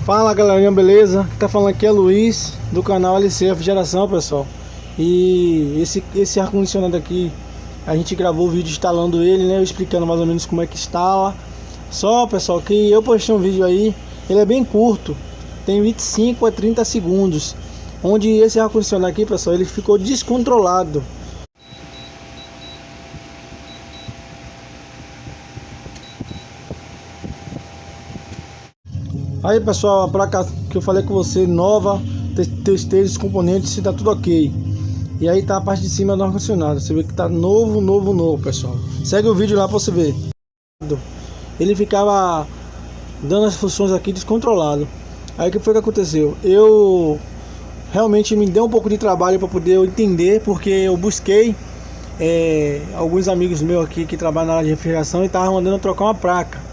Fala galerinha, beleza? Quem tá falando aqui é Luiz, do canal LC Refrigeração, pessoal. E esse ar-condicionado aqui, a gente gravou o vídeo instalando ele, né? Explicando mais ou menos como é que instala. Só, pessoal, que eu postei um vídeo aí, ele é bem curto, tem 25 a 30 segundos, onde esse ar-condicionado aqui, pessoal, ele ficou descontrolado. Aí, pessoal, a placa que eu falei com você, nova, testei os componentes, se tá tudo ok. E aí tá a parte de cima do ar-condicionado, você vê que tá novo, pessoal. Segue o vídeo lá pra você ver. Ele ficava dando as funções aqui descontrolado. Aí o que foi que aconteceu? Eu realmente me deu um pouco de trabalho para poder entender, porque eu busquei alguns amigos meus aqui que trabalham na área de refrigeração e estavam mandando eu trocar uma placa.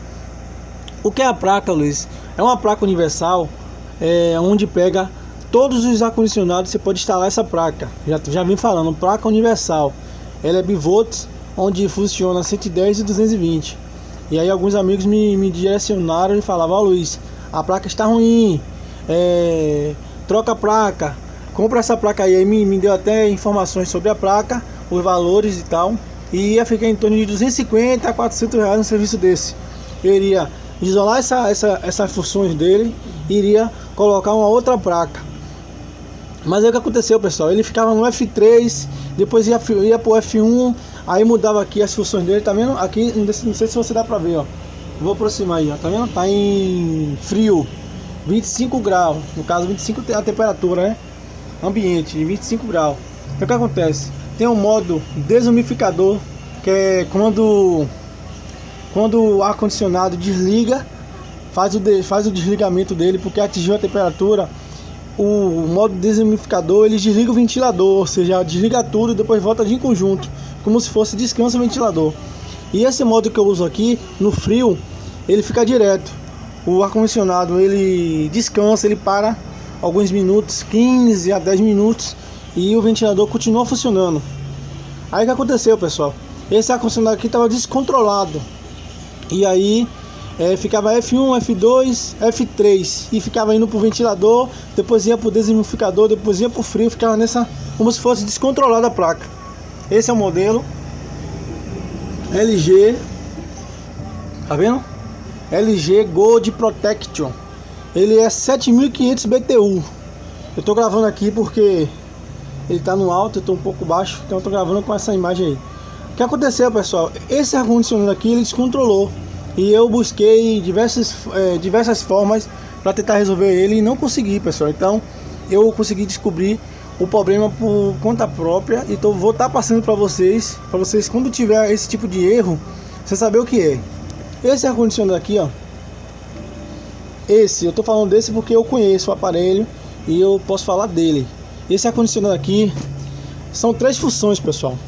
O que é a placa, Luiz? É uma placa universal, onde pega todos os ar-condicionados. Você pode instalar essa placa. Já vim falando, placa universal. Ela é bivolts, onde funciona 110 e 220. E aí alguns amigos me direcionaram e falavam: ó, Luiz, a placa está ruim, troca a placa, compra essa placa aí. Aí me deu até informações sobre a placa, os valores e tal. E ia ficar em torno de 250 a 400 reais um serviço desse. Eu iria isolar essas funções dele, iria colocar uma outra placa. Mas aí o que aconteceu, pessoal? Ele ficava no F3, depois ia pro F1, aí mudava aqui as funções dele, tá vendo? Aqui, não sei se você dá pra ver, ó. Vou aproximar aí, ó, tá vendo? Tá em frio, 25 graus, no caso 25 é a temperatura, né? Ambiente, 25 graus. Então o que acontece? Tem um modo desumidificador, que é quando o ar-condicionado desliga, faz o desligamento dele, porque atingiu a temperatura. O modo desumidificador, ele desliga o ventilador, ou seja, desliga tudo e depois volta de conjunto, como se fosse descansa o ventilador. E esse modo que eu uso aqui, no frio, ele fica direto. O ar-condicionado, ele descansa, ele para alguns minutos, 15 a 10 minutos, e o ventilador continua funcionando. Aí o que aconteceu, pessoal? Esse ar-condicionado aqui estava descontrolado. E aí ficava F1, F2, F3 e ficava indo pro ventilador, depois ia pro desumidificador, depois ia pro frio, ficava nessa, como se fosse descontrolada a placa. Esse é o modelo LG, tá vendo? LG Gold Protection. Ele é 7500 BTU. Eu tô gravando aqui porque ele tá no alto, eu tô um pouco baixo, então eu tô gravando com essa imagem aí. O que aconteceu, pessoal? Esse ar-condicionado aqui, ele descontrolou. E eu busquei diversas formas para tentar resolver ele e não consegui, pessoal. Então eu consegui descobrir o problema por conta própria. Então vou estar passando para vocês quando tiver esse tipo de erro, você saber o que é. Esse ar-condicionado aqui, ó. Eu tô falando desse porque eu conheço o aparelho e eu posso falar dele. Esse ar-condicionado aqui são 3 funções, pessoal.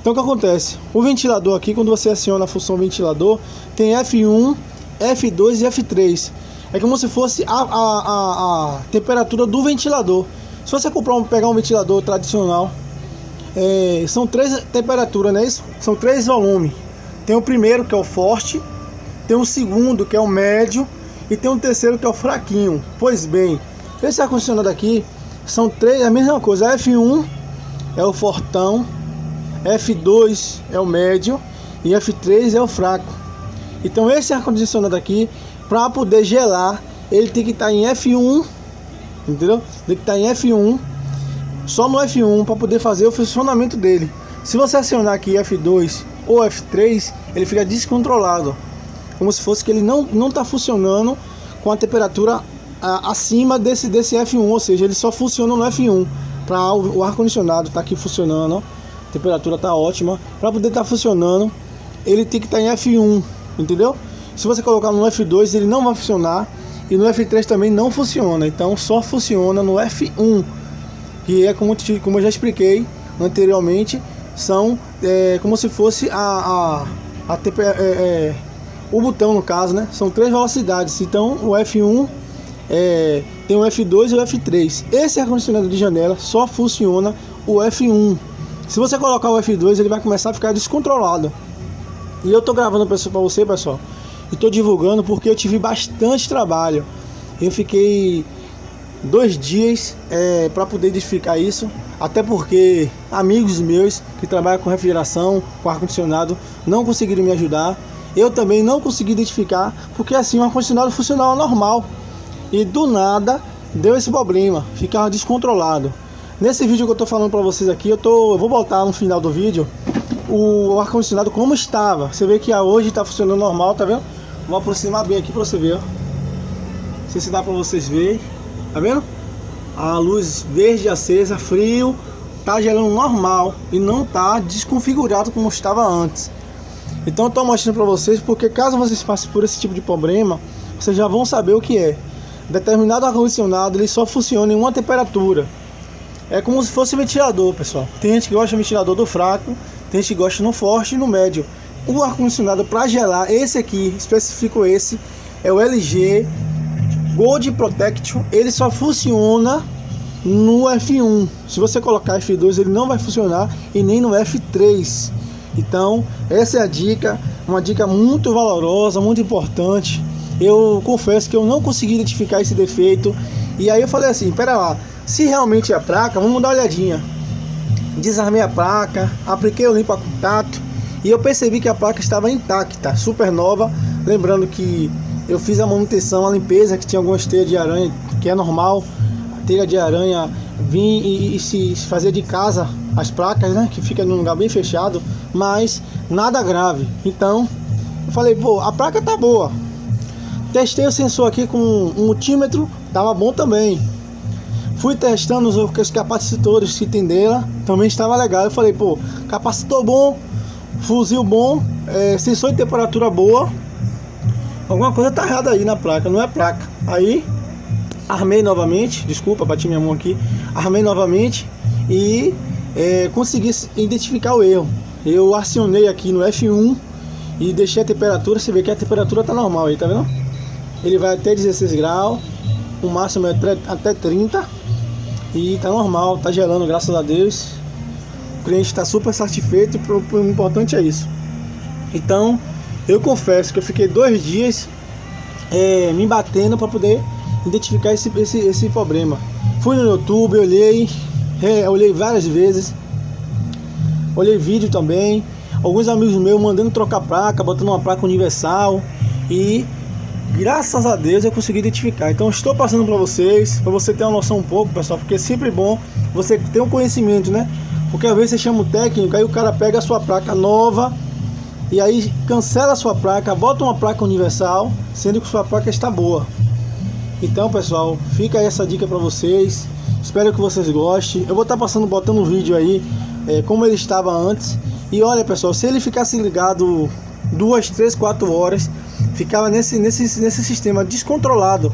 Então o que acontece? O ventilador aqui, quando você aciona a função ventilador, tem F1, F2 e F3. É como se fosse a temperatura do ventilador. Se você pegar um ventilador tradicional, são 3 temperaturas, não é isso? São 3 volumes. Tem o primeiro, que é o forte, tem o segundo, que é o médio, e tem o terceiro, que é o fraquinho. Pois bem, esse ar-condicionado aqui são 3, a mesma coisa. F1 é o fortão, F2 é o médio e F3 é o fraco. Então esse ar-condicionado aqui, para poder gelar, ele tem que estar em F1, entendeu? Tem que estar em F1, só no F1, para poder fazer o funcionamento dele. Se você acionar aqui F2 ou F3, ele fica descontrolado, como se fosse que ele não está funcionando com a temperatura acima desse F1, ou seja, ele só funciona no F1. Para o ar-condicionado tá aqui funcionando, ó. A temperatura tá ótima. Para poder estar funcionando, ele tem que estar em F1, entendeu? Se você colocar no F2, ele não vai funcionar, e no F3 também não funciona. Então só funciona no F1, que é como eu já expliquei anteriormente, são como se fosse o botão, no caso, né? São 3 velocidades. Então o F1 tem o F2 e o F3. Esse ar-condicionado de janela só funciona o F1. Se você colocar o F2, ele vai começar a ficar descontrolado. E eu tô gravando para você, pessoal, e tô divulgando porque eu tive bastante trabalho. Eu fiquei 2 dias para poder identificar isso, até porque amigos meus que trabalham com refrigeração, com ar-condicionado, não conseguiram me ajudar. Eu também não consegui identificar, porque assim o ar-condicionado funcionava normal e do nada deu esse problema, ficava descontrolado. Nesse vídeo que eu estou falando para vocês aqui, eu vou botar no final do vídeo o ar-condicionado como estava. Você vê que hoje está funcionando normal, tá vendo? Vou aproximar bem aqui para você ver, ó. Não sei se dá para vocês verem, tá vendo? A luz verde acesa, frio, tá gelando normal e não tá desconfigurado como estava antes. Então eu tô mostrando para vocês, porque caso vocês passem por esse tipo de problema, vocês já vão saber o que é. Determinado ar-condicionado, ele só funciona em uma temperatura. É como se fosse ventilador, pessoal. Tem gente que gosta do ventilador do fraco, tem gente que gosta no forte e no médio. O ar-condicionado para gelar, esse aqui, específico esse, é o LG Gold Protection. Ele só funciona no F1. Se você colocar F2, ele não vai funcionar, e nem no F3. Então, essa é a dica, uma dica muito valorosa, muito importante. Eu confesso que eu não consegui identificar esse defeito. E aí eu falei assim, pera lá, se realmente é a placa, vamos dar uma olhadinha. Desarmei a placa, apliquei o limpa contato e eu percebi que a placa estava intacta, super nova. Lembrando que eu fiz a manutenção, a limpeza, que tinha algumas teias de aranha, que é normal. A teia de aranha vir e se fazer de casa as placas, né, que fica num lugar bem fechado, mas nada grave. Então eu falei, pô, a placa tá boa. Testei o sensor aqui com um multímetro, tava bom também. Fui testando os capacitores que tem dela, também estava legal. Eu falei, pô, capacitor bom, fuzil bom, sensor de temperatura boa. Alguma coisa tá errada aí na placa, não é placa. Aí armei novamente, desculpa, bati minha mão aqui. Armei novamente e consegui identificar o erro. Eu acionei aqui no F1 e deixei a temperatura. Você vê que a temperatura tá normal aí, tá vendo? Ele vai até 16 graus, o máximo é até 30 e tá normal, tá gelando, graças a Deus. O cliente está super satisfeito e o importante é isso. Então eu confesso que eu fiquei 2 dias me batendo para poder identificar esse problema. Fui no YouTube, olhei várias vezes, olhei vídeo também, alguns amigos meus mandando trocar placa, botando uma placa universal, e graças a Deus eu consegui identificar. Então estou passando para você ter uma noção um pouco, pessoal, porque é sempre bom você ter um conhecimento, né? Porque às vezes você chama o técnico, aí o cara pega a sua placa nova e aí cancela a sua placa, bota uma placa universal, sendo que sua placa está boa. Então, pessoal, fica aí essa dica para vocês. Espero que vocês gostem. Eu vou estar botando um vídeo aí como ele estava antes. E olha, pessoal, se ele ficasse ligado 2, 3, 4 horas, ficava nesse sistema descontrolado.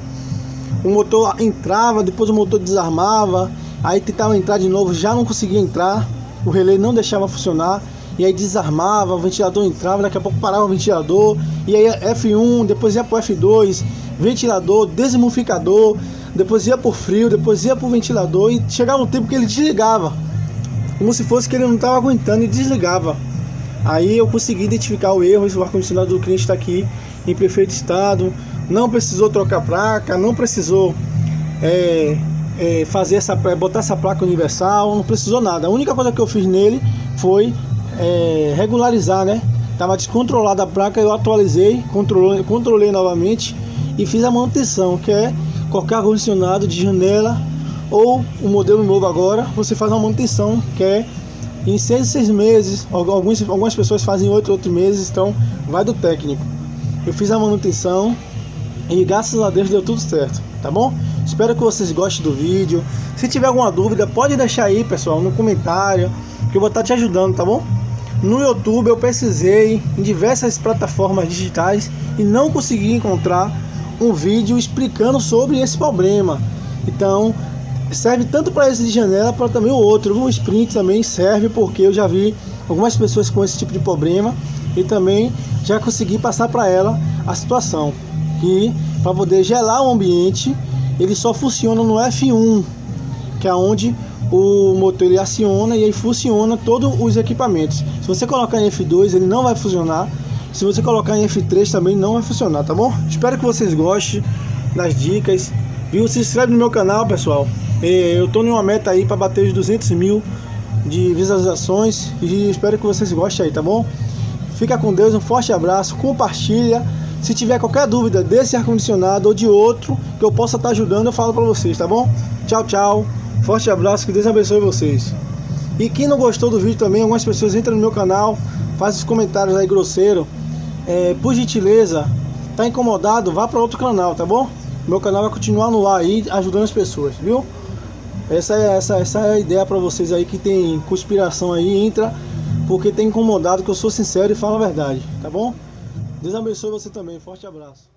O motor entrava, depois o motor desarmava, aí tentava entrar de novo, já não conseguia entrar, o relé não deixava funcionar, e aí desarmava, o ventilador entrava, daqui a pouco parava o ventilador, e aí F1, depois ia pro F2, ventilador, desmumificador, depois ia por frio, depois ia pro ventilador, e chegava um tempo que ele desligava, como se fosse que ele não estava aguentando, e desligava. Aí eu consegui identificar o erro. O ar-condicionado do cliente está aqui em perfeito estado, não precisou trocar placa, não precisou botar essa placa universal, não precisou nada. A única coisa que eu fiz nele foi regularizar, né? Tava descontrolada a placa, eu atualizei, controlei novamente e fiz a manutenção, que é qualquer ar-condicionado de janela ou o modelo novo agora, você faz uma manutenção que é em 6 meses, algumas pessoas fazem 8 meses, então vai do técnico. Eu fiz a manutenção e graças a Deus deu tudo certo, tá bom? Espero que vocês gostem do vídeo. Se tiver alguma dúvida, pode deixar aí, pessoal, no comentário, que eu vou estar te ajudando, tá bom? No YouTube eu pesquisei em diversas plataformas digitais e não consegui encontrar um vídeo explicando sobre esse problema. Então serve tanto para esse de janela, para também o outro. O Sprint também serve, porque eu já vi algumas pessoas com esse tipo de problema e também já consegui passar para ela a situação, que para poder gelar o ambiente, ele só funciona no F1, que é onde o motor ele aciona e aí funciona todos os equipamentos. Se você colocar em F2, ele não vai funcionar. Se você colocar em F3 também não vai funcionar, tá bom? Espero que vocês gostem das dicas. Viu? Se inscreve no meu canal, pessoal. Eu tô em uma meta aí para bater os 200 mil de visualizações e espero que vocês gostem aí, tá bom? Fica com Deus, um forte abraço, compartilha. Se tiver qualquer dúvida desse ar-condicionado ou de outro que eu possa estar ajudando, eu falo para vocês, tá bom? Tchau, tchau. Forte abraço, que Deus abençoe vocês. E quem não gostou do vídeo também, algumas pessoas entram no meu canal, fazem os comentários aí grosseiro. Por gentileza, tá incomodado, vá para outro canal, tá bom? Meu canal vai continuar no ar aí, ajudando as pessoas, viu? Essa é a ideia para vocês aí que tem conspiração aí, entra porque tem incomodado, que eu sou sincero e falo a verdade, tá bom? Deus abençoe você também, forte abraço.